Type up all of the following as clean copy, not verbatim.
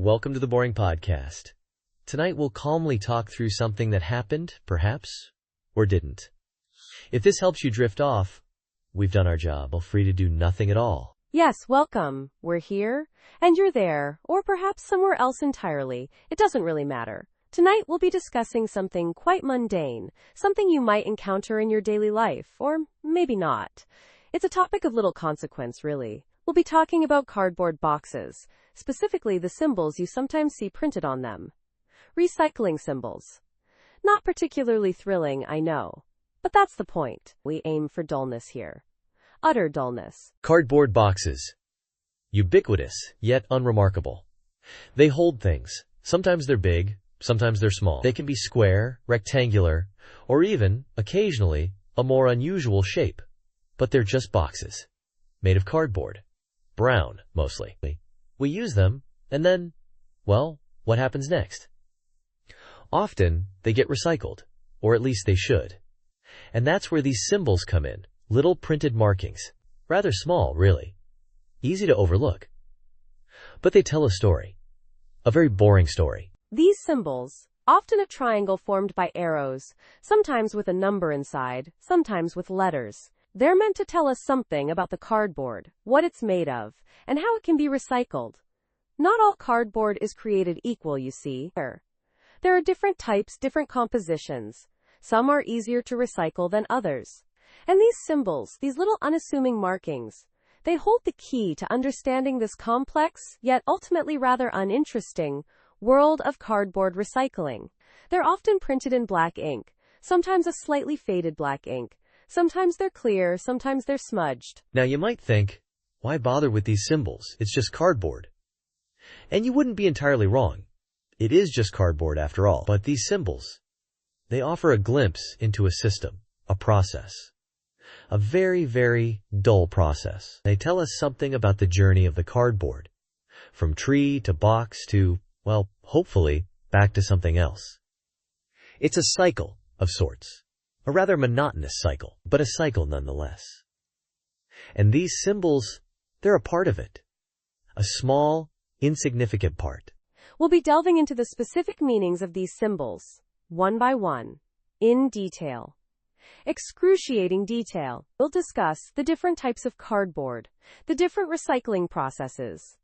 Welcome to the Boring Podcast. Tonight we'll calmly talk through something that happened, perhaps, or didn't. If this helps you drift off, we've done our job. Feel free to do nothing at all. Yes, welcome. We're here, and you're there, or perhaps somewhere else entirely. It doesn't really matter. Tonight we'll be discussing something quite mundane, something you might encounter in your daily life, or maybe not. It's a topic of little consequence, really. We'll be talking about cardboard boxes, specifically the symbols you sometimes see printed on them. Recycling symbols. Not particularly thrilling, I know. But that's the point. We aim for dullness here. Utter dullness. Cardboard boxes. Ubiquitous, yet unremarkable. They hold things. Sometimes they're big, sometimes they're small. They can be square, rectangular, or even, occasionally, a more unusual shape. But they're just boxes. Made of cardboard. Brown, mostly. We use them, and then, well, what happens next? Often, they get recycled, or at least they should. And that's where these symbols come in, little printed markings. Rather small, really. Easy to overlook. But they tell a story. A very boring story. These symbols, often a triangle formed by arrows, sometimes with a number inside, sometimes with letters. They're meant to tell us something about the cardboard, what it's made of, and how it can be recycled. Not all cardboard is created equal, you see. There are different types, different compositions. Some are easier to recycle than others. And these symbols, these little unassuming markings, they hold the key to understanding this complex, yet ultimately rather uninteresting, world of cardboard recycling. They're often printed in black ink, sometimes a slightly faded black ink. Sometimes they're clear, sometimes they're smudged. Now you might think, why bother with these symbols? It's just cardboard. And you wouldn't be entirely wrong. It is just cardboard after all. But these symbols, they offer a glimpse into a system, a process. A very, very dull process. They tell us something about the journey of the cardboard. From tree to box to, well, hopefully, back to something else. It's a cycle of sorts. A rather monotonous cycle, but a cycle nonetheless. And these symbols, they're a part of it. A small, insignificant part. We'll be delving into the specific meanings of these symbols, one by one, in detail. Excruciating detail. We'll discuss the different types of cardboard, the different recycling processes,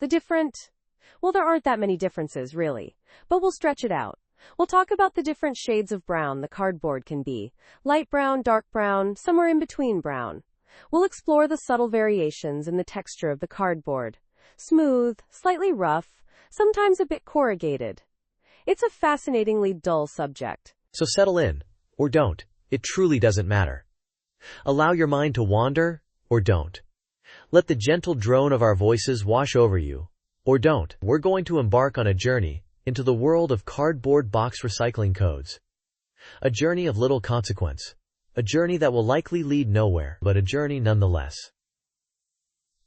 well, there aren't that many differences, really, but we'll stretch it out. We'll talk about the different shades of brown the cardboard can be, light brown, dark brown, somewhere in between brown. We'll explore the subtle variations in the texture of the cardboard. Smooth, slightly rough, sometimes a bit corrugated. It's a fascinatingly dull subject. So settle in, or don't. It truly doesn't matter. Allow your mind to wander, or don't. Let the gentle drone of our voices wash over you, or don't. We're going to embark on a journey into the world of cardboard box recycling codes. A journey of little consequence. A journey that will likely lead nowhere, but a journey nonetheless.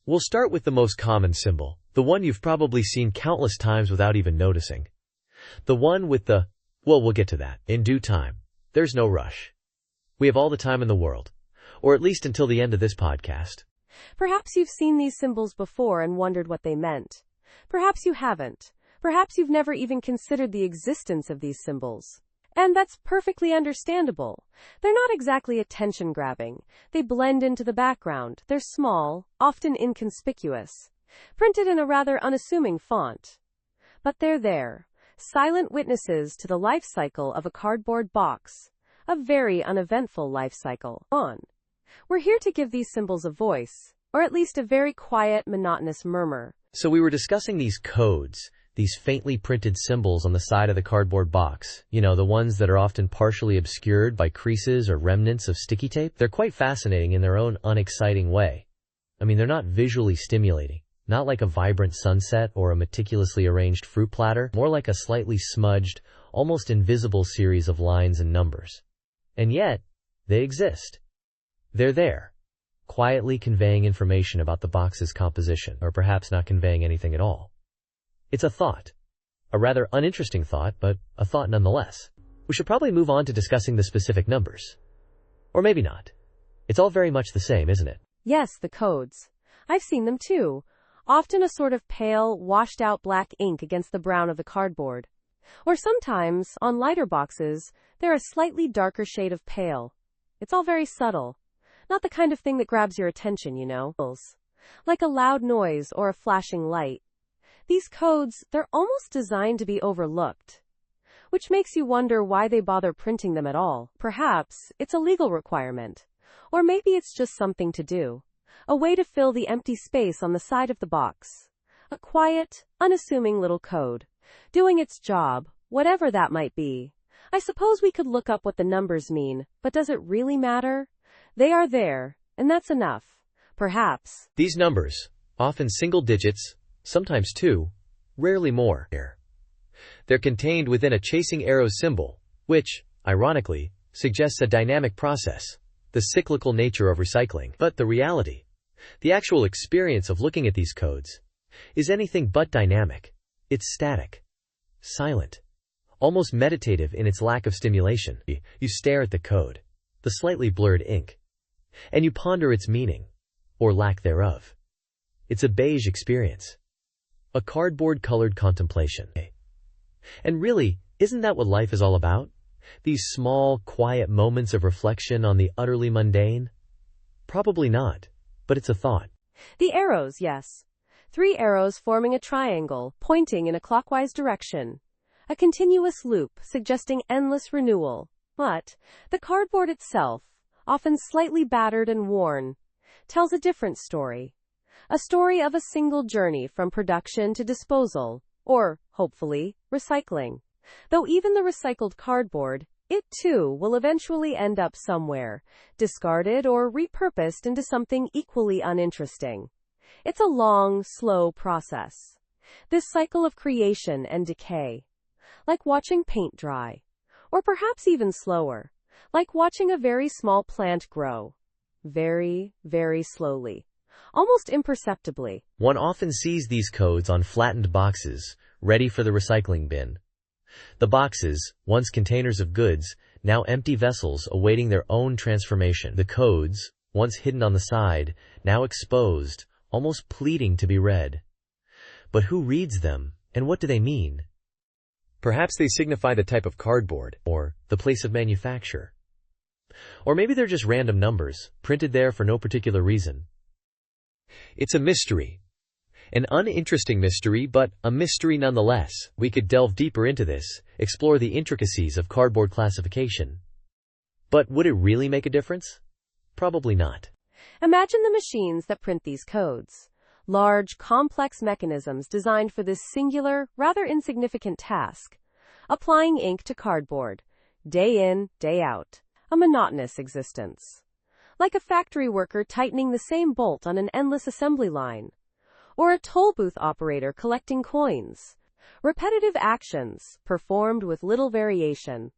We'll start with the most common symbol, the one you've probably seen countless times without even noticing. The one with we'll get to that in due time. There's no rush. We have all the time in the world, or at least until the end of this podcast. Perhaps you've seen these symbols before and wondered what they meant. Perhaps you haven't. Perhaps you've never even considered the existence of these symbols. And that's perfectly understandable. They're not exactly attention-grabbing. They blend into the background. They're small, often inconspicuous, printed in a rather unassuming font. But they're there, silent witnesses to the life cycle of a cardboard box. A very uneventful life cycle. We're here to give these symbols a voice, or at least a very quiet, monotonous murmur. So we were discussing these codes, these faintly printed symbols on the side of the cardboard box. You know, the ones that are often partially obscured by creases or remnants of sticky tape. They're quite fascinating in their own unexciting way. I mean, they're not visually stimulating. Not like a vibrant sunset or a meticulously arranged fruit platter. More like a slightly smudged, almost invisible series of lines and numbers. And yet, they exist. They're there, quietly conveying information about the box's composition, or perhaps not conveying anything at all. It's a thought. A rather uninteresting thought, but a thought nonetheless. We should probably move on to discussing the specific numbers. Or maybe not. It's all very much the same, isn't it? Yes, the codes. I've seen them too. often a sort of pale, washed-out black ink against the brown of the cardboard. Or sometimes, on lighter boxes, they're a slightly darker shade of pale. It's all very subtle. Not the kind of thing that grabs your attention, you know. Like a loud noise or a flashing light. These codes, they're almost designed to be overlooked. Which makes you wonder why they bother printing them at all. Perhaps it's a legal requirement. Or maybe it's just something to do. A way to fill the empty space on the side of the box. A quiet, unassuming little code. Doing its job, whatever that might be. I suppose we could look up what the numbers mean, but does it really matter? They are there, and that's enough. Perhaps. These numbers, often single digits, sometimes two, rarely more. They're contained within a chasing arrow symbol, which, ironically, suggests a dynamic process, the cyclical nature of recycling. But the reality, the actual experience of looking at these codes, is anything but dynamic. It's static, silent, almost meditative in its lack of stimulation. You stare at the code, the slightly blurred ink, and you ponder its meaning, or lack thereof. It's a beige experience. A cardboard-colored contemplation. And really, isn't that what life is all about? These small, quiet moments of reflection on the utterly mundane? Probably not, but it's a thought. The arrows, yes. 3 arrows forming a triangle, pointing in a clockwise direction. A continuous loop, suggesting endless renewal. But the cardboard itself, often slightly battered and worn, tells a different story. A story of a single journey from production to disposal, or, hopefully, recycling. Though even the recycled cardboard, it too will eventually end up somewhere, discarded or repurposed into something equally uninteresting. It's a long, slow process. This cycle of creation and decay. Like watching paint dry. Or perhaps even slower. Like watching a very small plant grow. Very, very slowly. Almost imperceptibly. One often sees these codes on flattened boxes, ready for the recycling bin. The boxes, once containers of goods, now empty vessels awaiting their own transformation. The codes, once hidden on the side, now exposed, almost pleading to be read. But who reads them, and what do they mean? Perhaps they signify the type of cardboard, or the place of manufacture. Or maybe they're just random numbers, printed there for no particular reason. It's a mystery. An uninteresting mystery, but a mystery nonetheless. We could delve deeper into this, explore the intricacies of cardboard classification. But would it really make a difference? Probably not. Imagine the machines that print these codes. Large, complex mechanisms designed for this singular, rather insignificant task. Applying ink to cardboard. Day in, day out. A monotonous existence. Like a factory worker tightening the same bolt on an endless assembly line. Or a toll booth operator collecting coins. Repetitive actions, performed with little variation.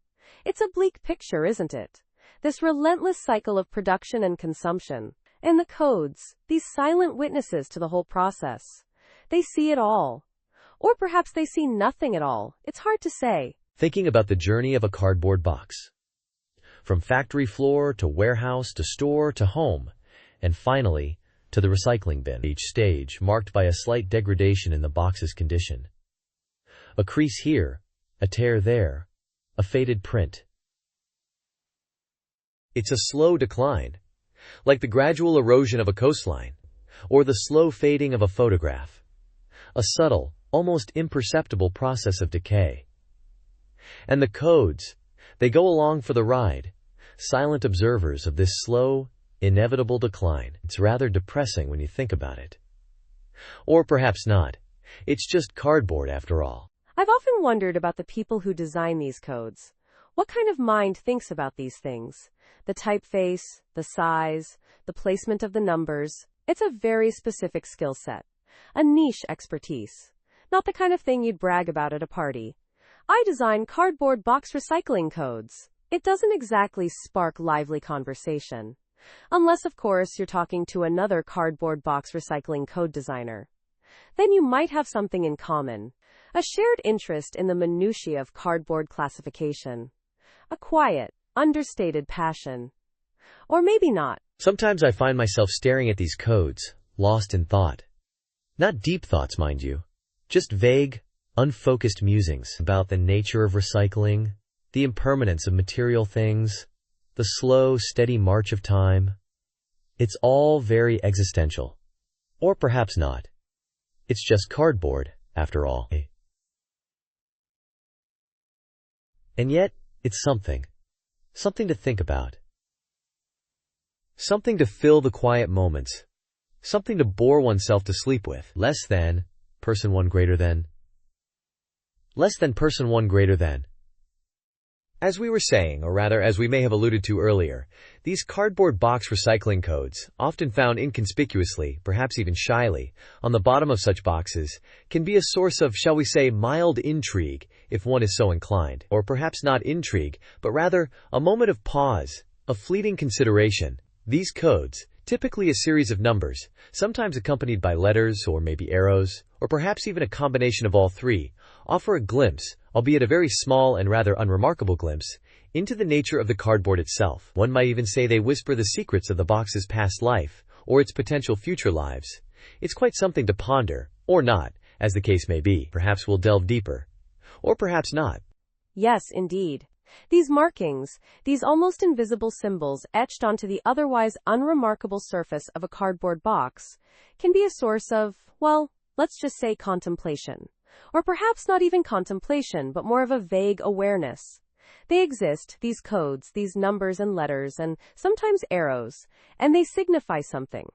It's a bleak picture, isn't it? This relentless cycle of production and consumption. And the codes, these silent witnesses to the whole process. They see it all. Or perhaps they see nothing at all. It's hard to say. Thinking about the journey of a cardboard box. From factory floor to warehouse to store to home, and finally, to the recycling bin. Each stage marked by a slight degradation in the box's condition. A crease here, a tear there, a faded print. It's a slow decline, like the gradual erosion of a coastline, or the slow fading of a photograph. A subtle, almost imperceptible process of decay. And the codes, they go along for the ride, silent observers of this slow, inevitable decline. It's rather depressing when you think about it. Or perhaps not. It's just cardboard after all. I've often wondered about the people who design these codes. What kind of mind thinks about these things? The typeface, the size, the placement of the numbers. It's a very specific skill set. A niche expertise. Not the kind of thing you'd brag about at a party. I design cardboard box recycling codes. It doesn't exactly spark lively conversation. Unless, of course, you're talking to another cardboard box recycling code designer. Then you might have something in common. A shared interest in the minutiae of cardboard classification. A quiet, understated passion. Or maybe not. Sometimes I find myself staring at these codes, lost in thought. Not deep thoughts, mind you. Just vague, unfocused musings about the nature of recycling, the impermanence of material things, the slow, steady march of time. It's all very existential. Or perhaps not. It's just cardboard, after all. And yet, it's something. Something to think about. Something to fill the quiet moments. Something to bore oneself to sleep with. Less than, person one greater than. Less than person one greater than. As we were saying, or rather as we may have alluded to earlier, these cardboard box recycling codes, often found inconspicuously, perhaps even shyly, on the bottom of such boxes, can be a source of, shall we say, mild intrigue, if one is so inclined, or perhaps not intrigue, but rather a moment of pause, of fleeting consideration. These codes, typically a series of numbers, sometimes accompanied by letters or maybe arrows, or perhaps even a combination of all three, offer a glimpse, albeit a very small and rather unremarkable glimpse, into the nature of the cardboard itself. One might even say they whisper the secrets of the box's past life, or its potential future lives. It's quite something to ponder, or not, as the case may be. Perhaps we'll delve deeper. Or perhaps not. Yes, indeed. These markings, these almost invisible symbols etched onto the otherwise unremarkable surface of a cardboard box, can be a source of, well, let's just say contemplation. Or perhaps not even contemplation, but more of a vague awareness. They exist, these codes, these numbers and letters, and sometimes arrows, and they signify something.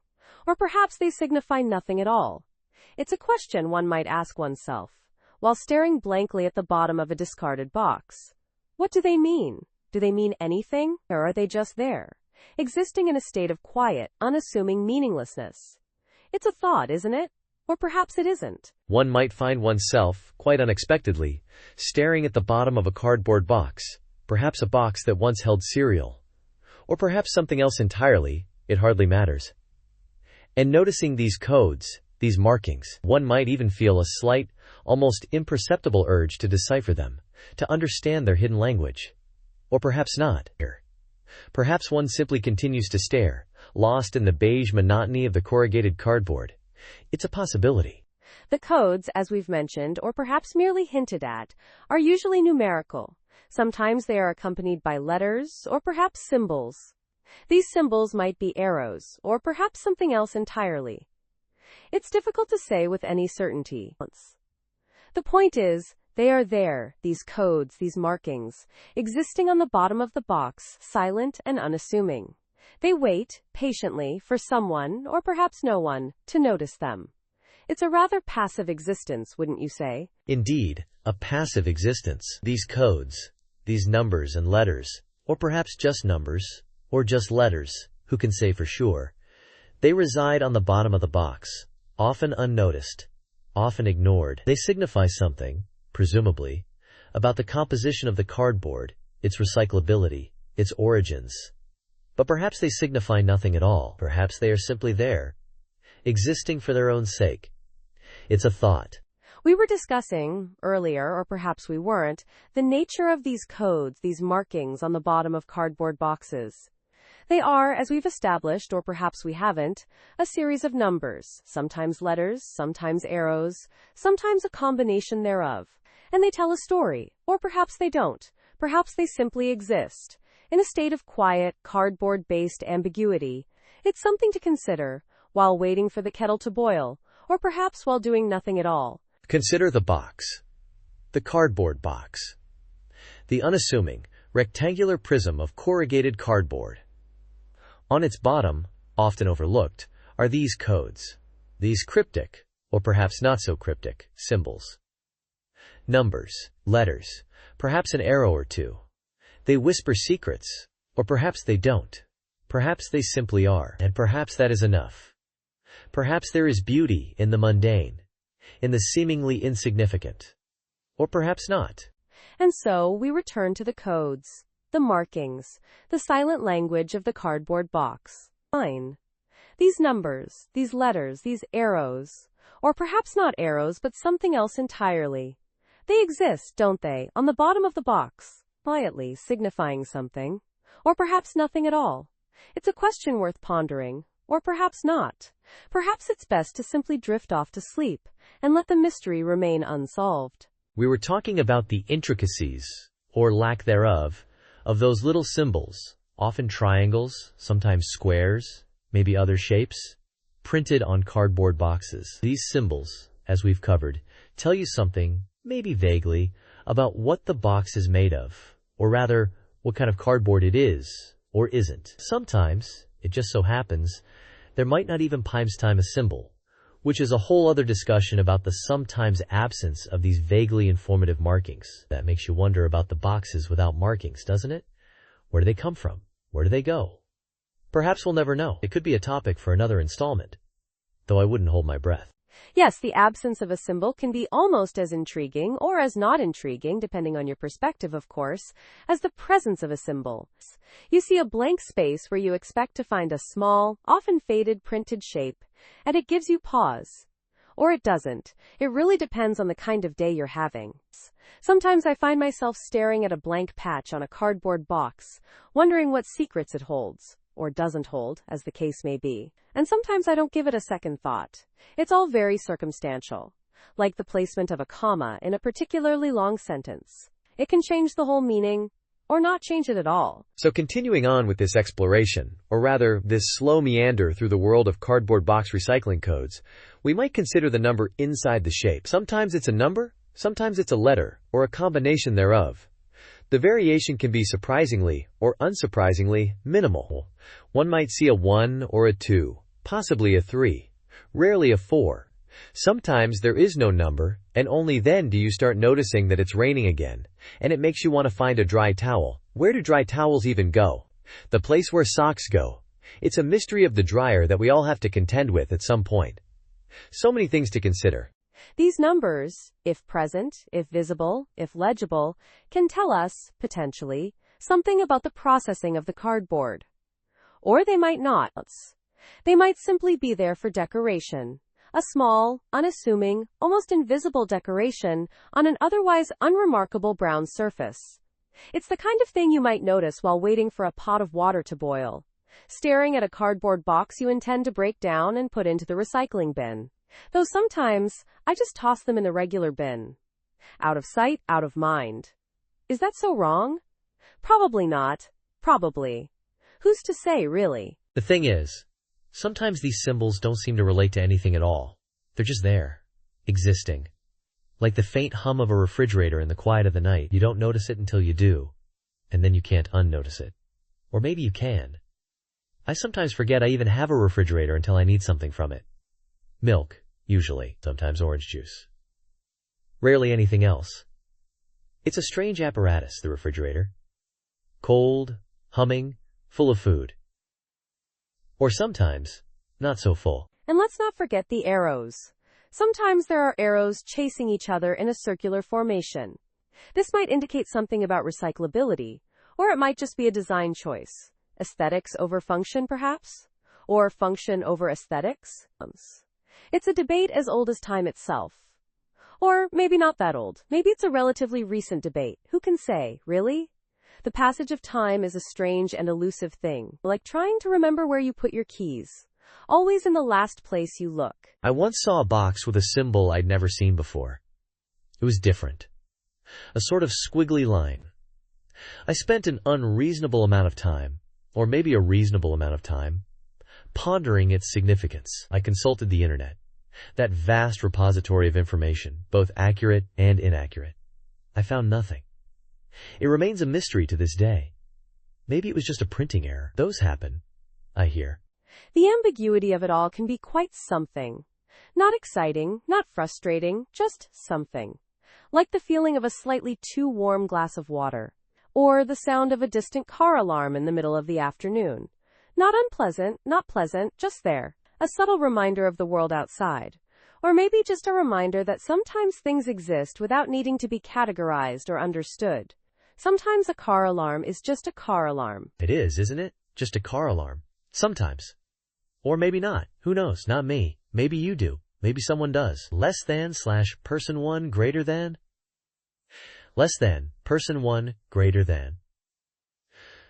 Or perhaps they signify nothing at all. It's a question one might ask oneself, while staring blankly at the bottom of a discarded box. What do they mean? Do they mean anything, or are they just there, existing in a state of quiet, unassuming meaninglessness? It's a thought, isn't it? Or perhaps it isn't. One might find oneself, quite unexpectedly, staring at the bottom of a cardboard box, perhaps a box that once held cereal, or perhaps something else entirely, it hardly matters. And noticing these codes, these markings, one might even feel a slight, almost imperceptible urge to decipher them, to understand their hidden language. Or perhaps not. Perhaps one simply continues to stare, lost in the beige monotony of the corrugated cardboard. It's a possibility. The codes, as we've mentioned, or perhaps merely hinted at, are usually numerical. Sometimes they are accompanied by letters, or perhaps symbols. These symbols might be arrows, or perhaps something else entirely. It's difficult to say with any certainty. The point is, they are there, these codes, these markings, existing on the bottom of the box, silent and unassuming. They wait, patiently, for someone, or perhaps no one, to notice them. It's a rather passive existence, wouldn't you say? Indeed, a passive existence. These codes, these numbers and letters, or perhaps just numbers, or just letters, who can say for sure, they reside on the bottom of the box, often unnoticed, often ignored. They signify something, presumably, about the composition of the cardboard, its recyclability, its origins. But perhaps they signify nothing at all. Perhaps they are simply there, existing for their own sake. It's a thought. We were discussing, earlier, or perhaps we weren't, the nature of these codes, these markings on the bottom of cardboard boxes. They are, as we've established, or perhaps we haven't, a series of numbers, sometimes letters, sometimes arrows, sometimes a combination thereof. And they tell a story, or perhaps they don't. Perhaps they simply exist. In a state of quiet, cardboard-based ambiguity. It's something to consider, while waiting for the kettle to boil, or perhaps while doing nothing at all. Consider the box. The cardboard box. The unassuming, rectangular prism of corrugated cardboard. On its bottom, often overlooked, are these codes. These cryptic, or perhaps not so cryptic, symbols. Numbers, letters, perhaps an arrow or two. They whisper secrets, or perhaps they don't. Perhaps they simply are, and perhaps that is enough. Perhaps there is beauty in the mundane, in the seemingly insignificant. Or perhaps not. And so we return to the codes, the markings, the silent language of the cardboard box. Fine. These numbers, these letters, these arrows, or perhaps not arrows but something else entirely. They exist, don't they, on the bottom of the box, quietly signifying something, or perhaps nothing at all. It's a question worth pondering, Or perhaps not. Perhaps it's best to simply drift off to sleep and let the mystery remain unsolved. We were talking about the intricacies, or lack thereof, of those little symbols, often triangles, sometimes squares, maybe other shapes, printed on cardboard boxes. These symbols, as we've covered, tell you something, maybe vaguely, about what the box is made of, or rather, what kind of cardboard it is, or isn't. Sometimes, it just so happens, there might not even time a symbol, which is a whole other discussion about the sometimes absence of these vaguely informative markings. That makes you wonder about the boxes without markings, doesn't it? Where do they come from? Where do they go? Perhaps we'll never know. It could be a topic for another installment, though I wouldn't hold my breath. Yes, the absence of a symbol can be almost as intriguing, or as not intriguing, depending on your perspective, of course, as the presence of a symbol. You see a blank space where you expect to find a small, often faded printed shape, and it gives you pause. Or it doesn't. It really depends on the kind of day you're having. Sometimes I find myself staring at a blank patch on a cardboard box, wondering what secrets it holds, or doesn't hold, as the case may be. And sometimes I don't give it a second thought. It's all very circumstantial, like the placement of a comma in a particularly long sentence. It can change the whole meaning, or not change it at all. So continuing on with this exploration, or rather, this slow meander through the world of cardboard box recycling codes, we might consider the number inside the shape. Sometimes it's a number, sometimes it's a letter, or a combination thereof. The variation can be surprisingly, or unsurprisingly, minimal. One might see a 1 or a 2, possibly a 3, rarely a 4. Sometimes there is no number, and only then do you start noticing that it's raining again, and it makes you want to find a dry towel. Where do dry towels even go? The place where socks go. It's a mystery of the dryer that we all have to contend with at some point. So many things to consider. These numbers, if present, if visible, if legible, can tell us, potentially, something about the processing of the cardboard. Or they might not. They might simply be there for decoration. A small, unassuming, almost invisible decoration on an otherwise unremarkable brown surface. It's the kind of thing you might notice while waiting for a pot of water to boil, staring at a cardboard box you intend to break down and put into the recycling bin. Though sometimes, I just toss them in the regular bin. Out of sight, out of mind. Is that so wrong? Probably not. Probably. Who's to say, really? The thing is, sometimes these symbols don't seem to relate to anything at all. They're just there, existing. Like the faint hum of a refrigerator in the quiet of the night. You don't notice it until you do, and then you can't unnotice it. Or maybe you can. I sometimes forget I even have a refrigerator until I need something from it. Milk, usually, sometimes orange juice. Rarely anything else. It's a strange apparatus, the refrigerator. Cold, humming, full of food. Or sometimes, not so full. And let's not forget the arrows. Sometimes there are arrows chasing each other in a circular formation. This might indicate something about recyclability, or it might just be a design choice. Aesthetics over function, perhaps? Or function over aesthetics? It's a debate as old as time itself. Or maybe not that old. Maybe it's a relatively recent debate. Who can say, really? The passage of time is a strange and elusive thing, like trying to remember where you put your keys. Always in the last place you look. I once saw a box with a symbol I'd never seen before. It was different. A sort of squiggly line. I spent an unreasonable amount of time, or maybe a reasonable amount of time, pondering its significance. I consulted the internet, that vast repository of information, both accurate and inaccurate. I found nothing. It remains a mystery to this day. Maybe it was just a printing error. Those happen, I hear. The ambiguity of it all can be quite something. Not exciting, not frustrating, just something. Like the feeling of a slightly too warm glass of water, or the sound of a distant car alarm in the middle of the afternoon. Not unpleasant, not pleasant, just there. A subtle reminder of the world outside. Or maybe just a reminder that sometimes things exist without needing to be categorized or understood. Sometimes a car alarm is just a car alarm. It is, isn't it? Just a car alarm. Sometimes. Or maybe not. Who knows? Not me. Maybe you do. Maybe someone does. Less than / person 1 greater than? Less than, person 1 greater than.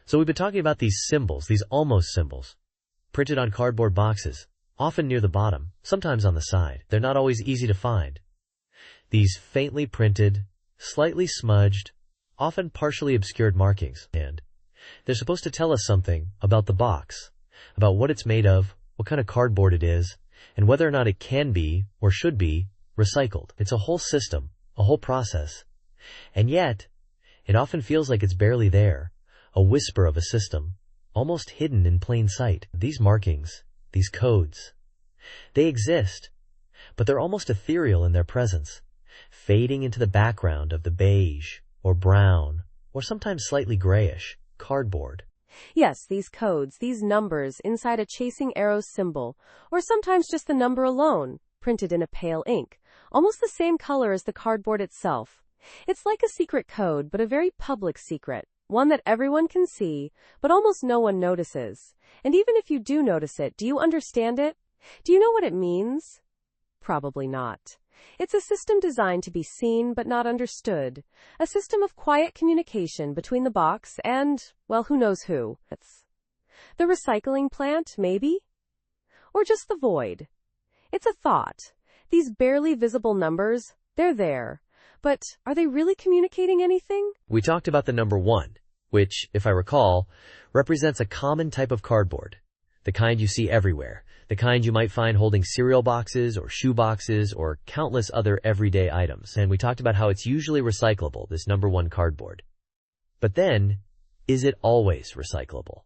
So we've been talking about these symbols, these almost symbols. printed on cardboard boxes, often near the bottom, sometimes on the side. They're not always easy to find. These faintly printed, slightly smudged, often partially obscured markings, and they're supposed to tell us something about the box, about what it's made of, what kind of cardboard it is, and whether or not it can be, or should be, recycled. It's a whole system, a whole process. And yet, it often feels like it's barely there, a whisper of a system, almost hidden in plain sight. These markings, these codes, they exist, but they're almost ethereal in their presence, fading into the background of the beige, or brown, or sometimes slightly grayish, cardboard. Yes, these codes, these numbers inside a chasing arrow symbol, or sometimes just the number alone, printed in a pale ink, almost the same color as the cardboard itself. It's like a secret code, but a very public secret, one that everyone can see, but almost no one notices. And even if you do notice it, do you understand it? Do you know what it means? Probably not. It's a system designed to be seen but not understood. A system of quiet communication between the box and, well, who knows who. It's the recycling plant, maybe? Or just the void. It's a thought. These barely visible numbers, they're there. But are they really communicating anything? We talked about the number 1, which, if I recall, represents a common type of cardboard. The kind you see everywhere. The kind you might find holding cereal boxes or shoe boxes or countless other everyday items. And we talked about how it's usually recyclable, this number 1 cardboard. But then, is it always recyclable?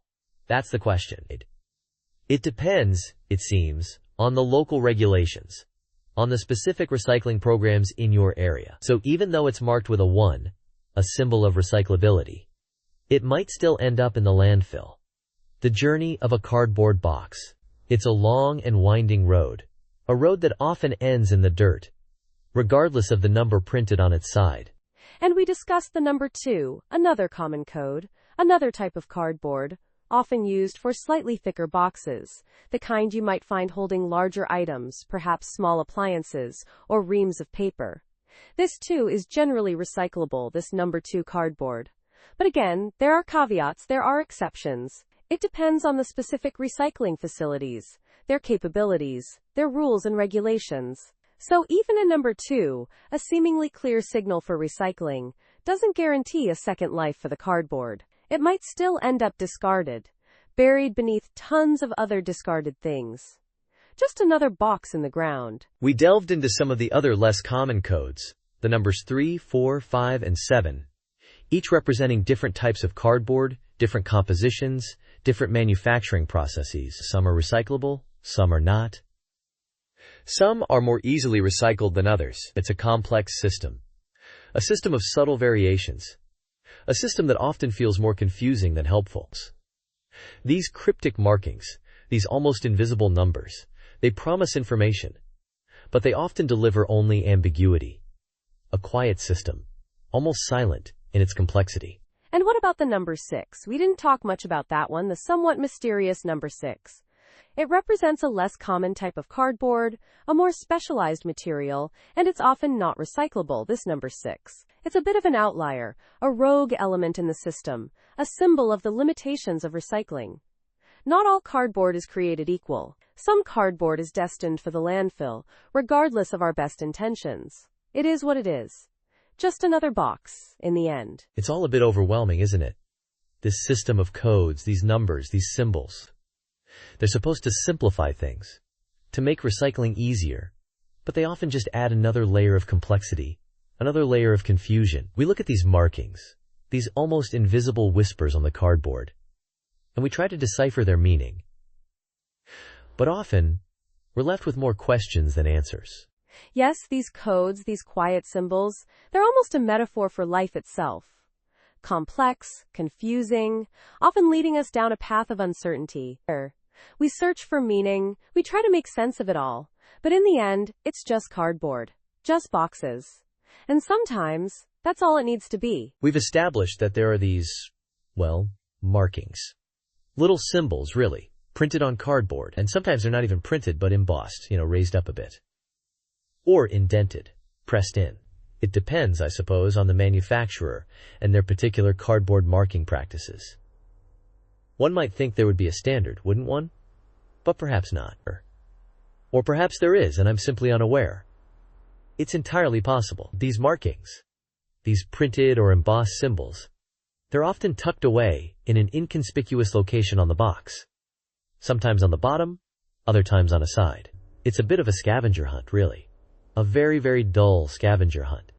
That's the question. It depends, it seems, on the local regulations, on the specific recycling programs in your area. So even though it's marked with a 1, a symbol of recyclability, it might still end up in the landfill. The journey of a cardboard box. It's a long and winding road, a road that often ends in the dirt, regardless of the number printed on its side. And we discussed the number 2, another common code, another type of cardboard, often used for slightly thicker boxes, the kind you might find holding larger items, perhaps small appliances, or reams of paper. This too is generally recyclable, this number 2 cardboard. But again, there are caveats, there are exceptions. It depends on the specific recycling facilities, their capabilities, their rules and regulations. So even a number 2, a seemingly clear signal for recycling, doesn't guarantee a second life for the cardboard. It might still end up discarded, buried beneath tons of other discarded things. Just another box in the ground. We delved into some of the other less common codes, the numbers 3, 4, 5, and 7, each representing different types of cardboard, different compositions, different manufacturing processes. Some are recyclable, some are not. Some are more easily recycled than others. It's a complex system. A system of subtle variations. A system that often feels more confusing than helpful. These cryptic markings, these almost invisible numbers, they promise information, but they often deliver only ambiguity. A quiet system, almost silent in its complexity. And what about the number 6? We didn't talk much about that one, the somewhat mysterious number 6. It represents a less common type of cardboard, a more specialized material, and it's often not recyclable, this number 6. It's a bit of an outlier, a rogue element in the system, a symbol of the limitations of recycling. Not all cardboard is created equal. Some cardboard is destined for the landfill, regardless of our best intentions. It is what it is. Just another box, in the end. It's all a bit overwhelming, isn't it? This system of codes, these numbers, these symbols. They're supposed to simplify things, to make recycling easier, but they often just add another layer of complexity, another layer of confusion. We look at these markings, these almost invisible whispers on the cardboard, and we try to decipher their meaning. But often, we're left with more questions than answers. Yes, these codes, these quiet symbols, they're almost a metaphor for life itself. Complex, confusing, often leading us down a path of uncertainty. We search for meaning, we try to make sense of it all, but in the end, it's just cardboard, just boxes. And sometimes, that's all it needs to be. We've established that there are these, well, markings. Little symbols, really, printed on cardboard, and sometimes they're not even printed but embossed, raised up a bit. Or indented, pressed in. It depends, I suppose, on the manufacturer and their particular cardboard marking practices. One might think there would be a standard, wouldn't one? but perhaps not. Or perhaps there is and I'm simply unaware. It's entirely possible. These markings, these printed or embossed symbols, they're often tucked away in an inconspicuous location on the box. Sometimes on the bottom, other times on a side. It's a bit of a scavenger hunt, really. A very, very dull scavenger hunt.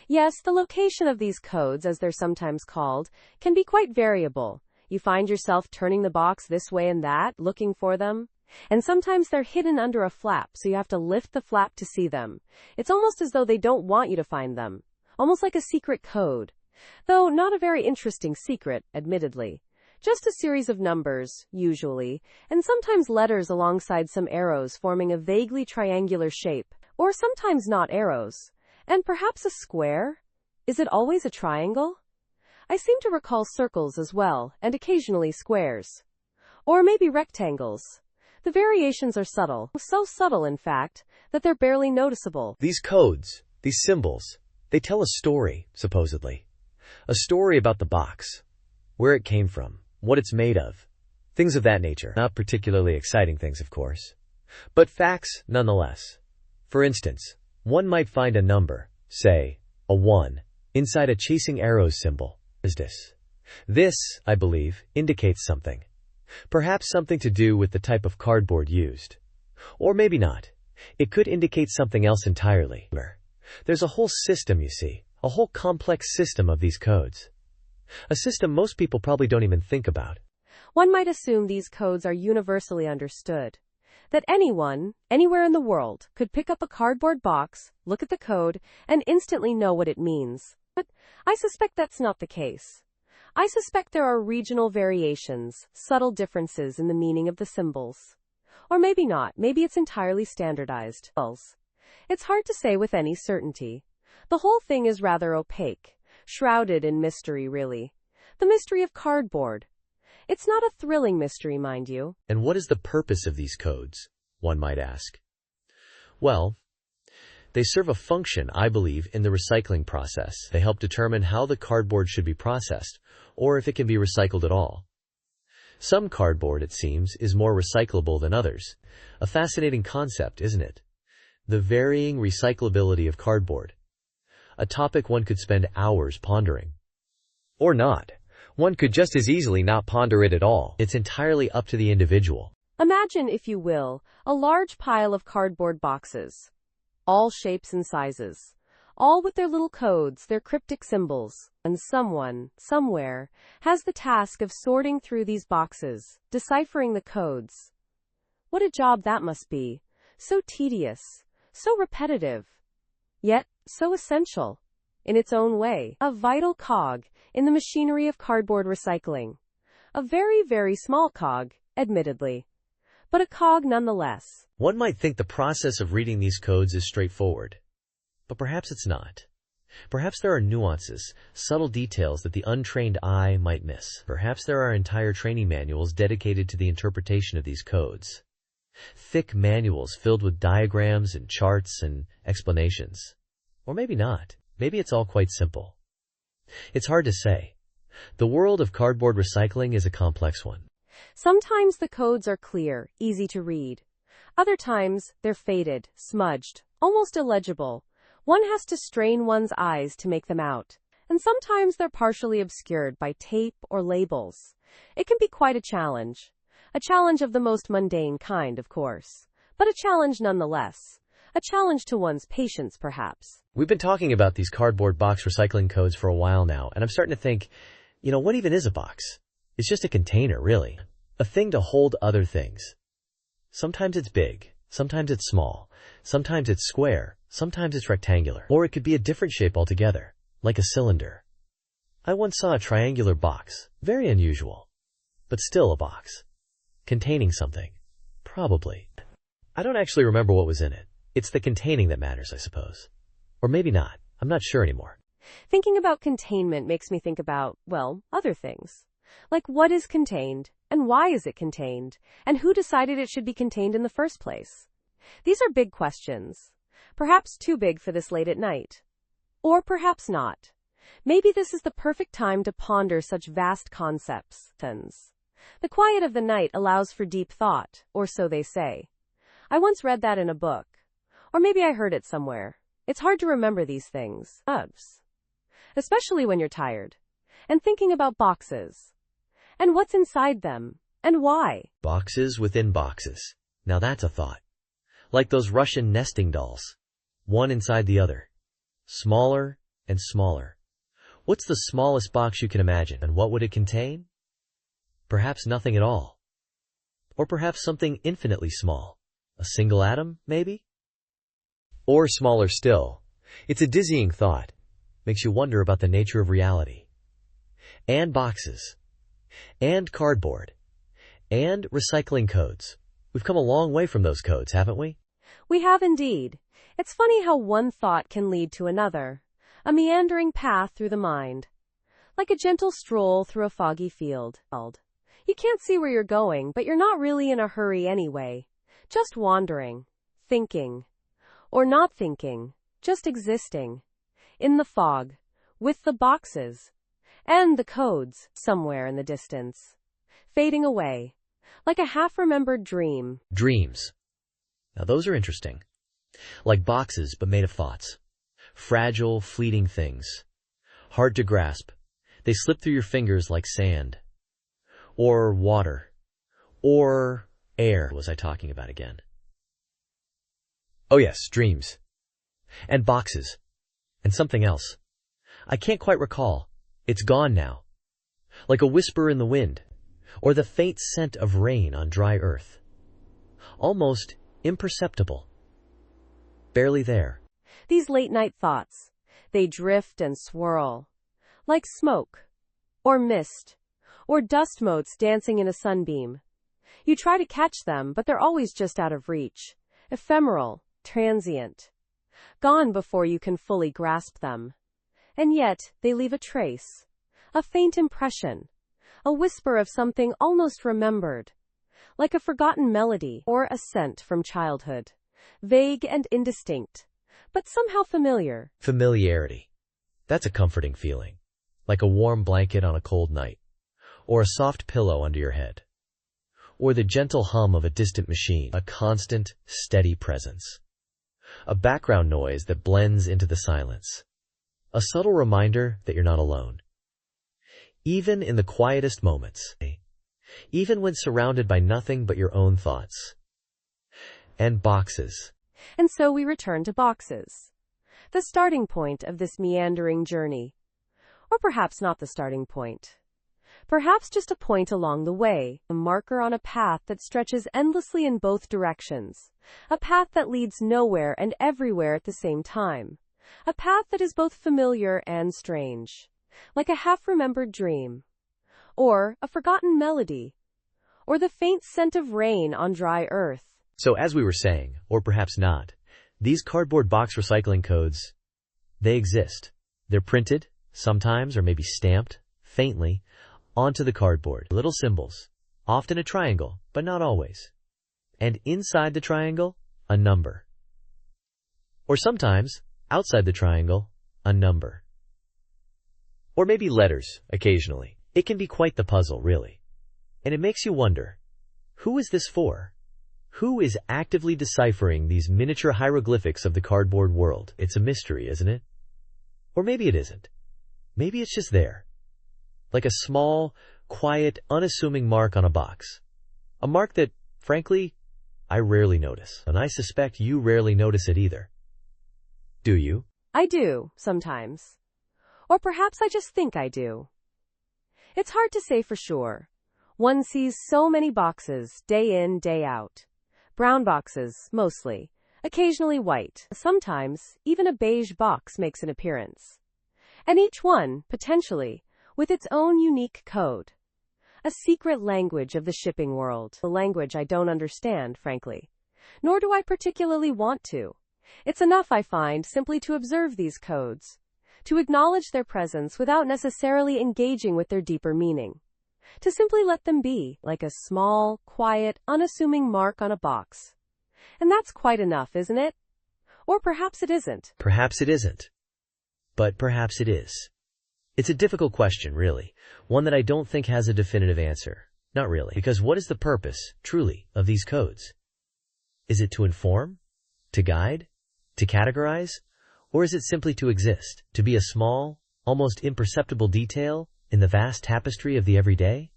Yes, the location of these codes, as they're sometimes called, can be quite variable. You find yourself turning the box this way and that, looking for them. And sometimes they're hidden under a flap, so you have to lift the flap to see them. It's almost as though they don't want you to find them. Almost like a secret code. Though not a very interesting secret, admittedly. Just a series of numbers, usually, and sometimes letters alongside some arrows forming a vaguely triangular shape, or sometimes not arrows. And perhaps a square? Is it always a triangle? I seem to recall circles as well, and occasionally squares. Or maybe rectangles. The variations are subtle, so subtle in fact, that they're barely noticeable. These codes, these symbols, they tell a story, supposedly. A story about the box, where it came from, what it's made of, things of that nature. Not particularly exciting things, of course, but facts nonetheless. For instance, one might find a number, say, a 1, inside a chasing arrows symbol. This, I believe, indicates something. Perhaps something to do with the type of cardboard used. Or maybe not. It could indicate something else entirely. There's a whole system, you see, a whole complex system of these codes. A system most people probably don't even think about. One might assume these codes are universally understood. That anyone, anywhere in the world, could pick up a cardboard box, look at the code, and instantly know what it means. But I suspect that's not the case. I suspect there are regional variations, subtle differences in the meaning of the symbols. Or maybe not, maybe it's entirely standardized. It's hard to say with any certainty. The whole thing is rather opaque, shrouded in mystery really. The mystery of cardboard. It's not a thrilling mystery, mind you. And what is the purpose of these codes, one might ask? Well, they serve a function, I believe, in the recycling process. They help determine how the cardboard should be processed, or if it can be recycled at all. Some cardboard, it seems, is more recyclable than others. A fascinating concept, isn't it? The varying recyclability of cardboard. A topic one could spend hours pondering. Or not. One could just as easily not ponder it at all. It's entirely up to the individual. Imagine, if you will, a large pile of cardboard boxes. All shapes and sizes. All with their little codes, their cryptic symbols. And someone, somewhere, has the task of sorting through these boxes, deciphering the codes. What a job that must be. So tedious. So repetitive. Yet, so essential. In its own way. A vital cog in the machinery of cardboard recycling. A very, very small cog, admittedly. But a cog nonetheless. One might think the process of reading these codes is straightforward. But perhaps it's not. Perhaps there are nuances, subtle details that the untrained eye might miss. Perhaps there are entire training manuals dedicated to the interpretation of these codes. Thick manuals filled with diagrams and charts and explanations. Or maybe not. Maybe it's all quite simple. It's hard to say. The world of cardboard recycling is a complex one. Sometimes the codes are clear, easy to read. Other times, they're faded, smudged, almost illegible. One has to strain one's eyes to make them out. And sometimes they're partially obscured by tape or labels. It can be quite a challenge. A challenge of the most mundane kind, of course. But a challenge nonetheless. A challenge to one's patience, perhaps. We've been talking about these cardboard box recycling codes for a while now, and I'm starting to think, what even is a box? It's just a container, really. A thing to hold other things. Sometimes it's big, sometimes it's small, sometimes it's square, sometimes it's rectangular. Or it could be a different shape altogether, like a cylinder. I once saw a triangular box, very unusual, but still a box, containing something. Probably. I don't actually remember what was in it. It's the containing that matters, I suppose. Or maybe not. I'm not sure anymore. Thinking about containment makes me think about, well, other things. Like what is contained, and why is it contained, and who decided it should be contained in the first place? These are big questions. Perhaps too big for this late at night. Or perhaps not. Maybe this is the perfect time to ponder such vast concepts. The quiet of the night allows for deep thought, or so they say. I once read that in a book. Or maybe I heard it somewhere. It's hard to remember these things. Especially when you're tired. And thinking about boxes. And what's inside them. And why. Boxes within boxes. Now that's a thought. Like those Russian nesting dolls. One inside the other. Smaller and smaller. What's the smallest box you can imagine, and what would it contain? Perhaps nothing at all. Or perhaps something infinitely small. A single atom, maybe? Or smaller still. It's a dizzying thought. Makes you wonder about the nature of reality. And boxes. And cardboard. And recycling codes. We've come a long way from those codes, haven't we? We have indeed. It's funny how one thought can lead to another. A meandering path through the mind. Like a gentle stroll through a foggy field. You can't see where you're going, but you're not really in a hurry anyway. Just wandering. Thinking. Or not thinking. Just existing. In the fog. With the boxes. And the codes, somewhere in the distance. Fading away. Like a half-remembered dream. Dreams. Now those are interesting. Like boxes, but made of thoughts. Fragile, fleeting things. Hard to grasp. They slip through your fingers like sand. Or water. Or air, was I talking about again? Oh yes, dreams. And boxes. And something else. I can't quite recall. It's gone now. Like a whisper in the wind. Or the faint scent of rain on dry earth. Almost imperceptible. Barely there. These late-night thoughts. They drift and swirl. Like smoke. Or mist. Or dust motes dancing in a sunbeam. You try to catch them, but they're always just out of reach. Ephemeral. Transient. Gone before you can fully grasp them. And yet, they leave a trace. A faint impression. A whisper of something almost remembered. Like a forgotten melody or a scent from childhood. Vague and indistinct, but somehow familiar. Familiarity. That's a comforting feeling. Like a warm blanket on a cold night. Or a soft pillow under your head. Or the gentle hum of a distant machine. A constant, steady presence. A background noise that blends into the silence. A subtle reminder that you're not alone. Even in the quietest moments. Even when surrounded by nothing but your own thoughts. And boxes. And so we return to boxes. The starting point of this meandering journey. Or perhaps not the starting point. Perhaps just a point along the way, a marker on a path that stretches endlessly in both directions. A path that leads nowhere and everywhere at the same time. A path that is both familiar and strange. Like a half-remembered dream. Or a forgotten melody. Or the faint scent of rain on dry earth. So as we were saying, or perhaps not, these cardboard box recycling codes, they exist. They're printed, sometimes or maybe stamped, faintly, onto the cardboard. Little symbols, often a triangle, but not always. And inside the triangle, a number. Or sometimes, outside the triangle, a number. Or maybe letters, occasionally. It can be quite the puzzle, really. And it makes you wonder, who is this for? Who is actively deciphering these miniature hieroglyphics of the cardboard world? It's a mystery, isn't it? Or maybe it isn't. Maybe it's just there. Like a small, quiet, unassuming mark on a box. A mark that, frankly, I rarely notice. And I suspect you rarely notice it either. Do you? I do, sometimes. Or perhaps I just think I do. It's hard to say for sure. One sees so many boxes, day in, day out. Brown boxes, mostly. Occasionally white. Sometimes, even a beige box makes an appearance. And each one, potentially, with its own unique code. A secret language of the shipping world. A language I don't understand, frankly. Nor do I particularly want to. It's enough, I find, simply to observe these codes. To acknowledge their presence without necessarily engaging with their deeper meaning. To simply let them be, like a small, quiet, unassuming mark on a box. And that's quite enough, isn't it? Or perhaps it isn't. Perhaps it isn't. But perhaps it is. It's a difficult question, really. One that I don't think has a definitive answer. Not really. Because what is the purpose, truly, of these codes? Is it to inform? To guide? To categorize? Or is it simply to exist? To be a small, almost imperceptible detail in the vast tapestry of the everyday?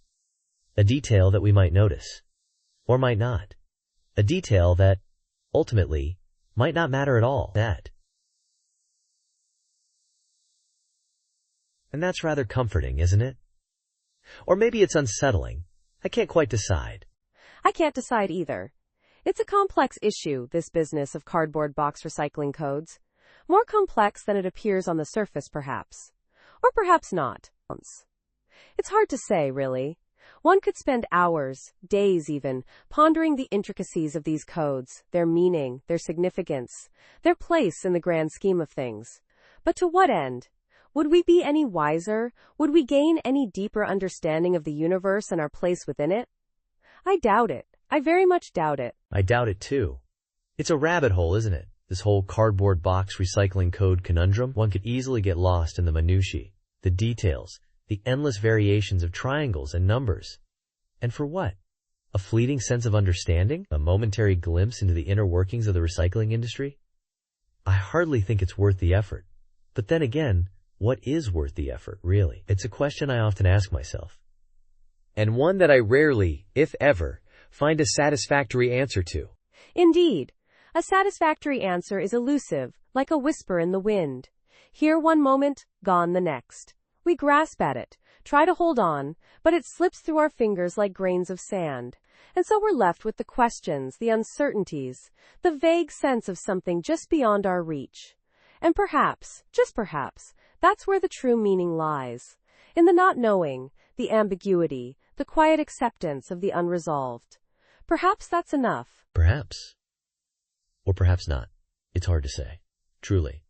A detail that we might notice. Or might not. A detail that, ultimately, might not matter at all. And that's rather comforting, isn't it? Or maybe it's unsettling. I can't quite decide. I can't decide either. It's a complex issue, this business of cardboard box recycling codes. More complex than it appears on the surface, perhaps. Or perhaps not. It's hard to say, really. One could spend hours, days even, pondering the intricacies of these codes, their meaning, their significance, their place in the grand scheme of things. But to what end? Would we be any wiser? Would we gain any deeper understanding of the universe and our place within it? I doubt it. I very much doubt it. I doubt it too. It's a rabbit hole, isn't it? This whole cardboard box recycling code conundrum. One could easily get lost in the minutiae, the details, the endless variations of triangles and numbers. And for what? A fleeting sense of understanding? A momentary glimpse into the inner workings of the recycling industry? I hardly think it's worth the effort. But then again, what is worth the effort, really? It's a question I often ask myself. And one that I rarely, if ever, find a satisfactory answer to. Indeed. A satisfactory answer is elusive, like a whisper in the wind. Here one moment, gone the next. We grasp at it, try to hold on, but it slips through our fingers like grains of sand. And so we're left with the questions, the uncertainties, the vague sense of something just beyond our reach. And perhaps, just perhaps, that's where the true meaning lies. In the not knowing, the ambiguity, the quiet acceptance of the unresolved. Perhaps that's enough. Perhaps. Or perhaps not. It's hard to say. Truly.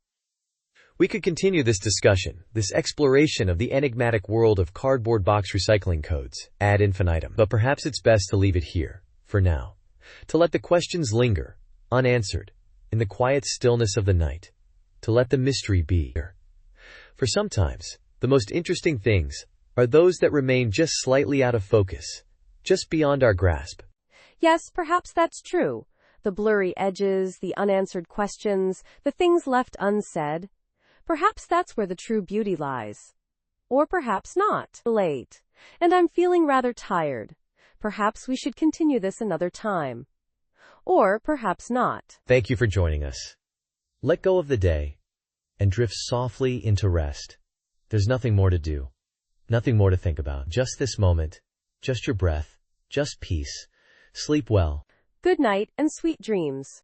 We could continue this discussion, this exploration of the enigmatic world of cardboard box recycling codes, ad infinitum. But perhaps it's best to leave it here, for now. To let the questions linger, unanswered, in the quiet stillness of the night. To let the mystery be. For sometimes, the most interesting things are those that remain just slightly out of focus, just beyond our grasp. Yes, perhaps that's true. The blurry edges, the unanswered questions, the things left unsaid. Perhaps that's where the true beauty lies. Or perhaps not. Late. And I'm feeling rather tired. Perhaps we should continue this another time. Or perhaps not. Thank you for joining us. Let go of the day and drift softly into rest. There's nothing more to do. Nothing more to think about. Just this moment. Just your breath. Just peace. Sleep well. Good night and sweet dreams.